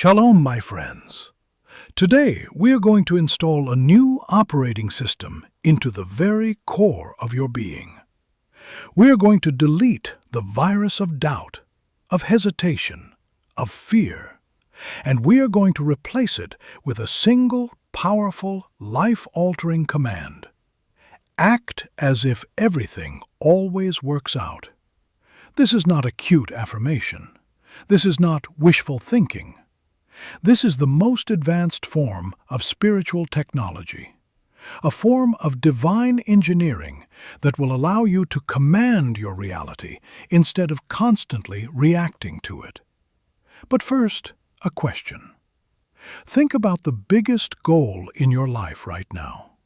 Shalom, my friends. Today, we are going to install a new operating system into the very core of your being. We are going to delete the virus of doubt, of hesitation, of fear, and we are going to replace it with a single, powerful, life-altering command. Act as if everything always works out. This is not a cute affirmation. This is not wishful thinking. This is the most advanced form of spiritual technology, a form of divine engineering that will allow you to command your reality instead of constantly reacting to it. But first, a question. Think about the biggest goal in your life right now.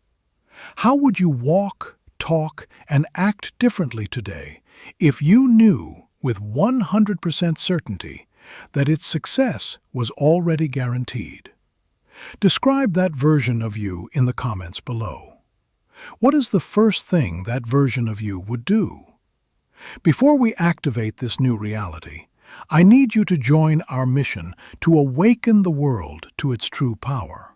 How would you walk, talk, and act differently today if you knew with 100% certainty that its success was already guaranteed? Describe that version of you in the comments below. What is the first thing that version of you would do? Before we activate this new reality, I need you to join our mission to awaken the world to its true power.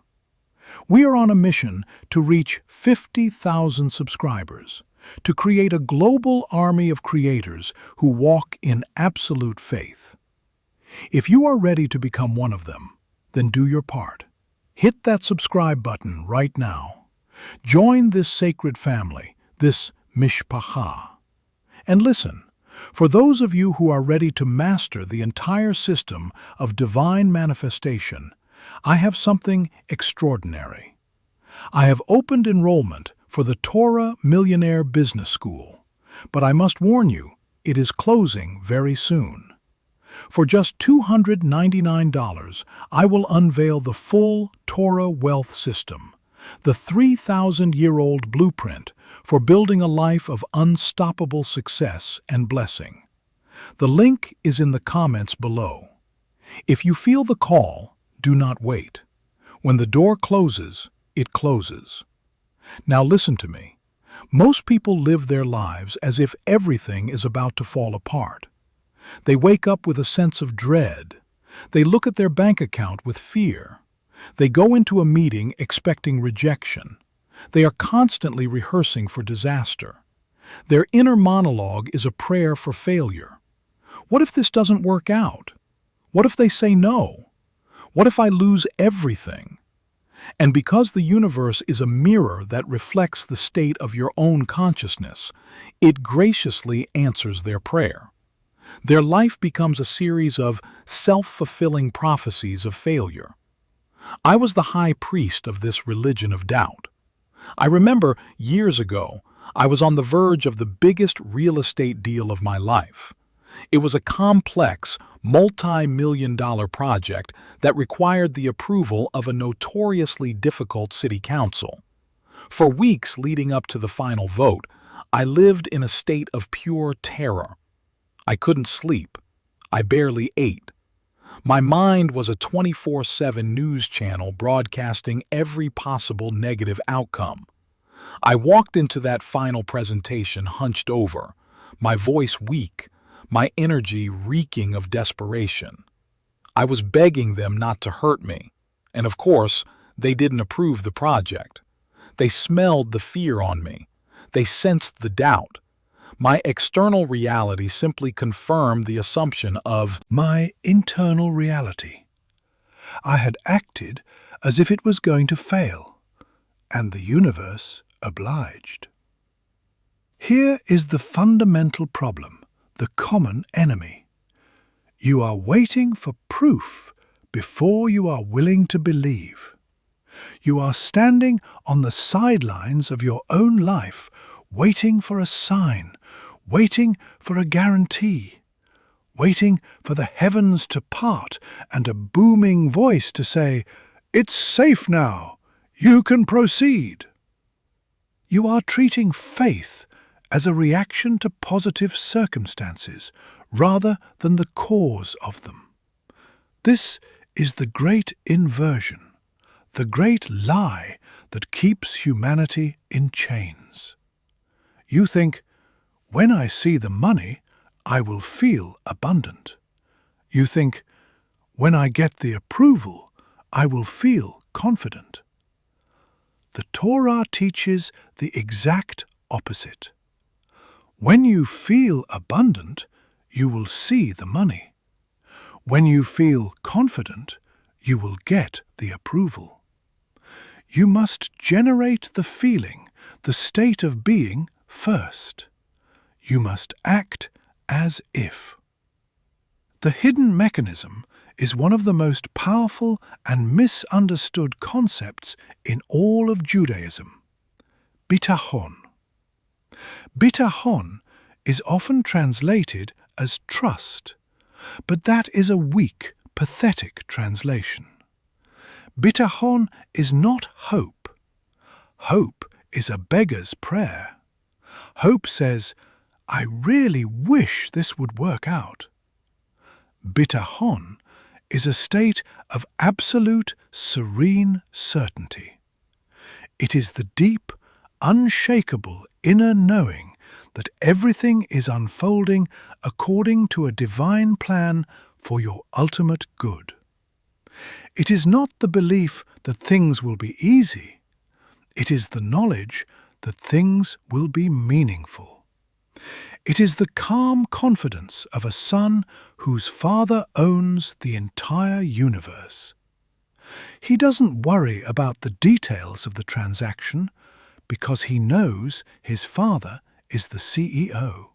We are on a mission to reach 50,000 subscribers, to create a global army of creators who walk in absolute faith. If you are ready to become one of them, then do your part. Hit that subscribe button right now. Join this sacred family, this mishpacha. And listen, for those of you who are ready to master the entire system of divine manifestation, I have something extraordinary. I have opened enrollment for the Torah Millionaire Business School, but I must warn you, it is closing very soon. For just $299, I will unveil the full Torah wealth system, the 3,000-year-old blueprint for building a life of unstoppable success and blessing. The link is in the comments below. If you feel the call, do not wait. When the door closes, it closes. Now listen to me. Most people live their lives as if everything is about to fall apart. They wake up with a sense of dread. They look at their bank account with fear. They go into a meeting expecting rejection. They are constantly rehearsing for disaster. Their inner monologue is a prayer for failure. What if this doesn't work out? What if they say no? What if I lose everything? And because the universe is a mirror that reflects the state of your own consciousness, it graciously answers their prayer. Their life becomes a series of self-fulfilling prophecies of failure. I was the high priest of this religion of doubt. I remember years ago, I was on the verge of the biggest real estate deal of my life. It was a complex, multi-million-dollar project that required the approval of a notoriously difficult city council. For weeks leading up to the final vote, I lived in a state of pure terror. I couldn't sleep. I barely ate. My mind was a 24/7 news channel broadcasting every possible negative outcome. I walked into that final presentation hunched over, my voice weak, my energy reeking of desperation. I was begging them not to hurt me, and of course, they didn't approve the project. They smelled the fear on me. They sensed the doubt. My external reality simply confirmed the assumption of my internal reality. I had acted as if it was going to fail, and the universe obliged. Here is the fundamental problem, the common enemy. You are waiting for proof before you are willing to believe. You are standing on the sidelines of your own life, waiting for a sign, waiting for a guarantee, waiting for the heavens to part and a booming voice to say, "It's safe now, you can proceed." You are treating faith as a reaction to positive circumstances rather than the cause of them. This is the great inversion, the great lie that keeps humanity in chains. You think, when I see the money, I will feel abundant. You think, When I get the approval, I will feel confident. The Torah teaches the exact opposite. When you feel abundant, you will see the money. When you feel confident, you will get the approval. You must generate the feeling, the state of being first. You must act as if. The hidden mechanism is one of the most powerful and misunderstood concepts in all of Judaism. Bitachon. Bitachon is often translated as trust, but that is a weak, pathetic translation. Bitachon is not hope. Hope is a beggar's prayer. Hope says, "I really wish this would work out." Bitachon is a state of absolute, serene certainty. It is the deep, unshakable inner knowing that everything is unfolding according to a divine plan for your ultimate good. It is not the belief that things will be easy. It is the knowledge that things will be meaningful. It is the calm confidence of a son whose father owns the entire universe. He doesn't worry about the details of the transaction because he knows his father is the CEO.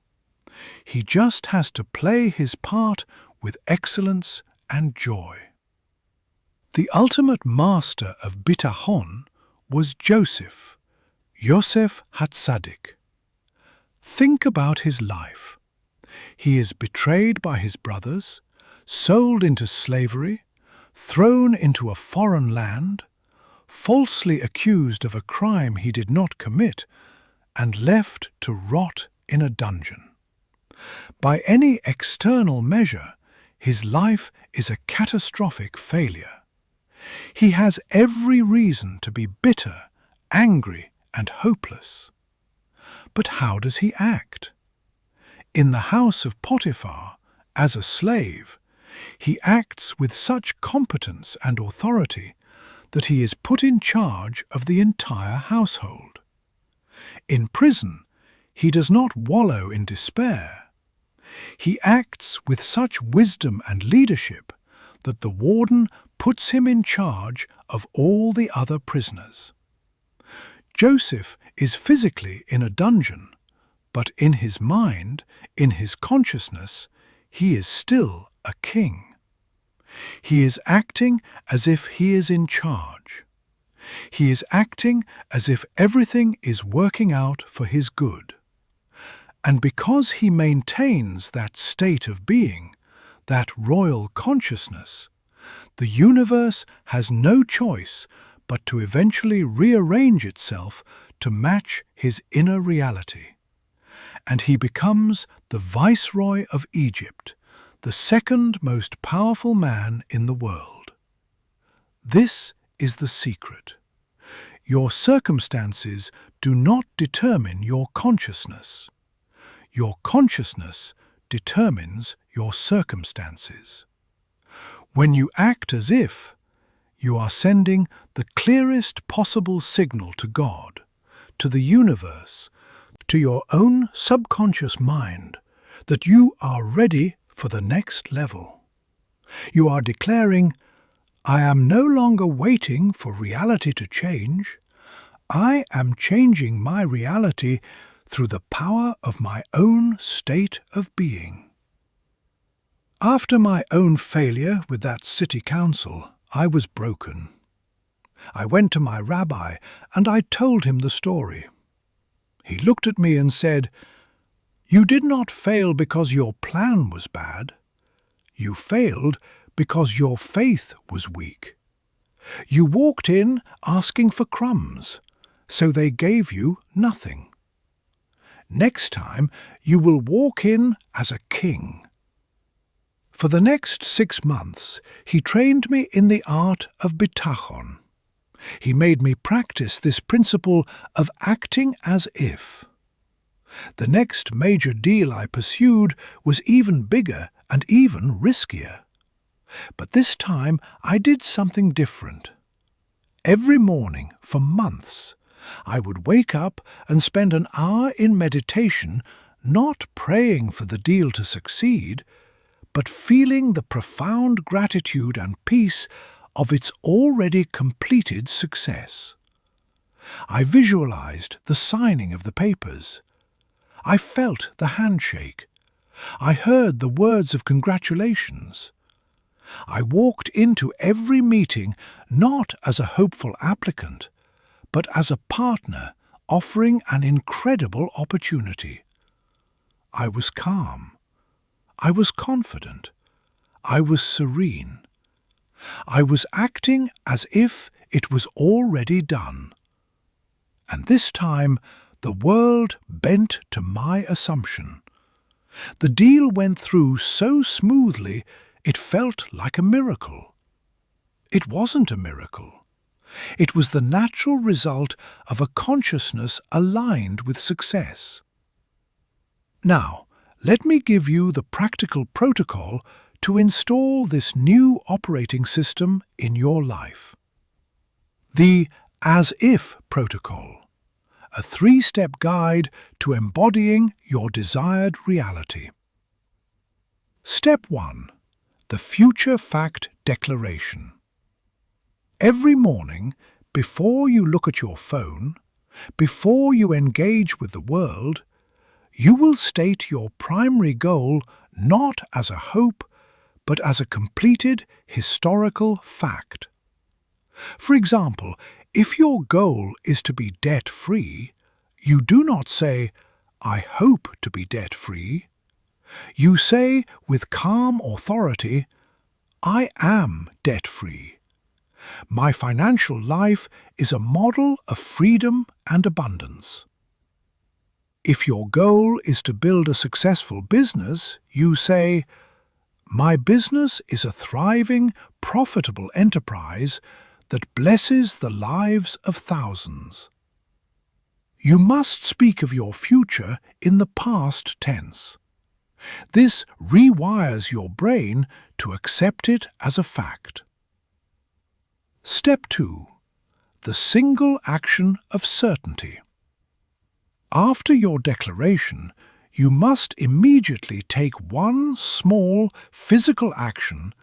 He just has to play his part with excellence and joy. The ultimate master of Bitachon was Joseph, Yosef Hatzadik. Think about his life. He is betrayed by his brothers, sold into slavery, thrown into a foreign land, falsely accused of a crime he did not commit, and left to rot in a dungeon. By any external measure, his life is a catastrophic failure. He has every reason to be bitter, angry, and hopeless. But how does he act? In the house of Potiphar, as a slave, he acts with such competence and authority that he is put in charge of the entire household. In prison, he does not wallow in despair. He acts with such wisdom and leadership that the warden puts him in charge of all the other prisoners. Joseph is physically in a dungeon, but in his mind, in his consciousness, he is still a king. He is acting as if he is in charge. He is acting as if everything is working out for his good. And because he maintains that state of being, that royal consciousness, the universe has no choice but to eventually rearrange itself to match his inner reality. And he becomes the Viceroy of Egypt, the second most powerful man in the world. This is the secret. Your circumstances do not determine your consciousness. Your consciousness determines your circumstances. When you act as if, you are sending the clearest possible signal to God, to the universe, to your own subconscious mind, that you are ready for the next level. You are declaring, "I am no longer waiting for reality to change. I am changing my reality through the power of my own state of being." After my own failure with that city council, I was broken. I went to my rabbi and I told him the story. He looked at me and said, "You did not fail because your plan was bad. You failed because your faith was weak. You walked in asking for crumbs, so they gave you nothing. Next time you will walk in as a king." For the next 6 months, he trained me in the art of bitachon. He made me practice this principle of acting as if. The next major deal I pursued was even bigger and even riskier. But this time I did something different. Every morning for months, I would wake up and spend an hour in meditation, not praying for the deal to succeed, but feeling the profound gratitude and peace of its already completed success. I visualized the signing of the papers. I felt the handshake. I heard the words of congratulations. I walked into every meeting not as a hopeful applicant, but as a partner offering an incredible opportunity. I was calm. I was confident. I was serene. I was acting as if it was already done. And this time, the world bent to my assumption. The deal went through so smoothly, it felt like a miracle. It wasn't a miracle. It was the natural result of a consciousness aligned with success. Now, let me give you the practical protocol to install this new operating system in your life. The as-if protocol, a 3-step guide to embodying your desired reality. Step 1. The Future Fact Declaration. Every morning, before you look at your phone, before you engage with the world, you will state your primary goal not as a hope, but as a completed historical fact. For example, if your goal is to be debt-free, you do not say, "I hope to be debt-free." You say with calm authority, "I am debt-free. My financial life is a model of freedom and abundance." If your goal is to build a successful business, you say, "My business is a thriving, profitable enterprise that blesses the lives of thousands." You must speak of your future in the past tense. This rewires your brain to accept it as a fact. Step 2. The single action of certainty. After your declaration, you must immediately take one small physical action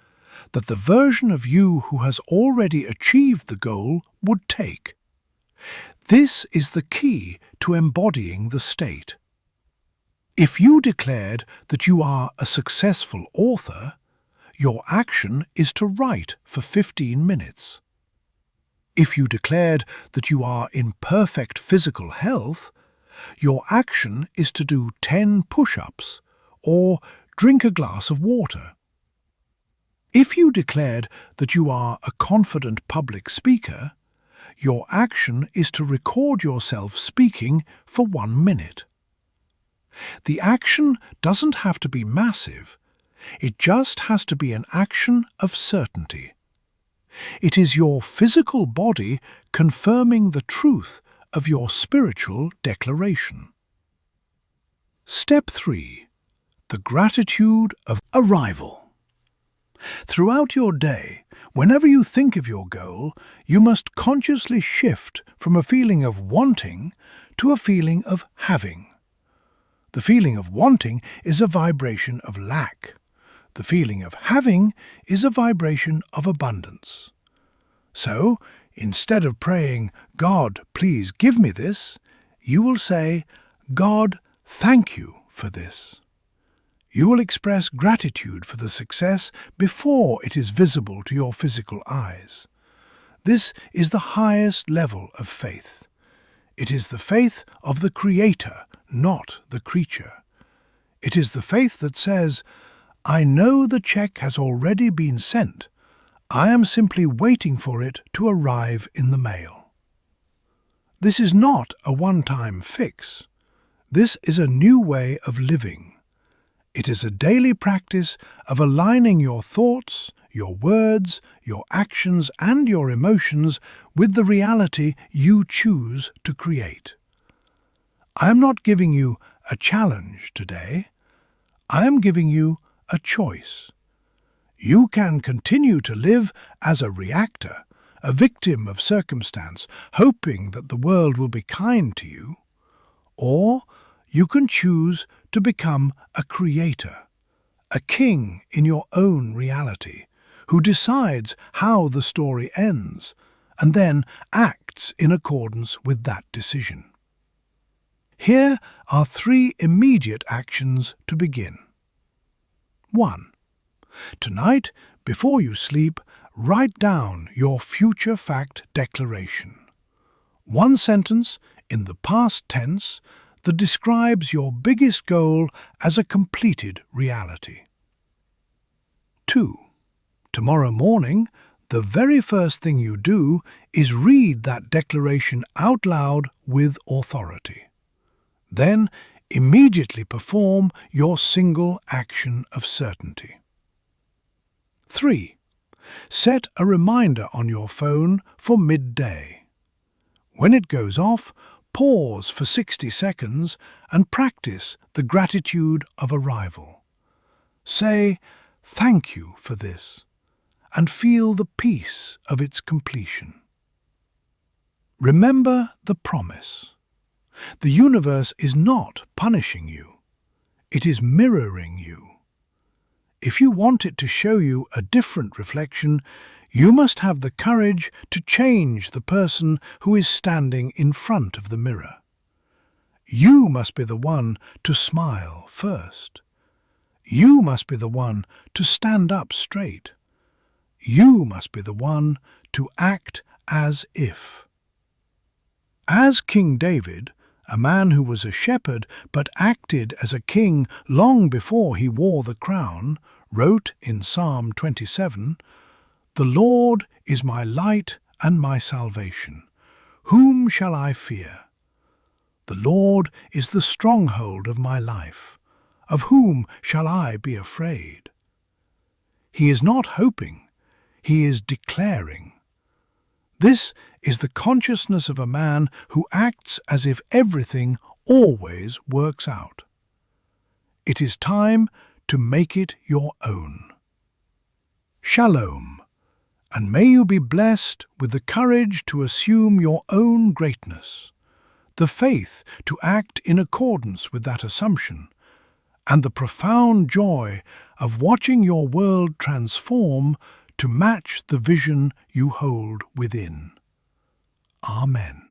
that the version of you who has already achieved the goal would take. This is the key to embodying the state. If you declared that you are a successful author, your action is to write for 15 minutes. If you declared that you are in perfect physical health, your action is to do 10 push-ups or drink a glass of water. If you declared that you are a confident public speaker, your action is to record yourself speaking for 1 minute. The action doesn't have to be massive. It just has to be an action of certainty. It is your physical body confirming the truth of your spiritual declaration. Step 3. The gratitude of arrival. Throughout your day, whenever you think of your goal, you must consciously shift from a feeling of wanting to a feeling of having. The feeling of wanting is a vibration of lack. The feeling of having is a vibration of abundance. So, instead of praying, "God, please give me this," you will say, "God, thank you for this." You will express gratitude for the success before it is visible to your physical eyes. This is the highest level of faith. It is the faith of the Creator, not the creature. It is the faith that says, "I know the check has already been sent. I am simply waiting for it to arrive in the mail." This is not a one-time fix. This is a new way of living. It is a daily practice of aligning your thoughts, your words, your actions, and your emotions with the reality you choose to create. I am not giving you a challenge today. I am giving you a choice. You can continue to live as a reactor, a victim of circumstance, hoping that the world will be kind to you. Or you can choose to become a creator, a king in your own reality, who decides how the story ends and then acts in accordance with that decision. Here are 3 immediate actions to begin. 1. Tonight, before you sleep, write down your future fact declaration. 1 sentence in the past tense that describes your biggest goal as a completed reality. 2. Tomorrow morning, the very first thing you do is read that declaration out loud with authority. Then, immediately perform your single action of certainty. 3. Set a reminder on your phone for midday. When it goes off, pause for 60 seconds and practice the gratitude of arrival. Say, "Thank you for this," and feel the peace of its completion. Remember the promise. The universe is not punishing you. It is mirroring you. If you want it to show you a different reflection, you must have the courage to change the person who is standing in front of the mirror. You must be the one to smile first. You must be the one to stand up straight. You must be the one to act as if. As King David, a man who was a shepherd but acted as a king long before he wore the crown, wrote in Psalm 27, "The Lord is my light and my salvation. Whom shall I fear? The Lord is the stronghold of my life. Of whom shall I be afraid?" He is not hoping, he is declaring. This is the consciousness of a man who acts as if everything always works out. It is time to make it your own. Shalom, and may you be blessed with the courage to assume your own greatness, the faith to act in accordance with that assumption, and the profound joy of watching your world transform to match the vision you hold within. Amen.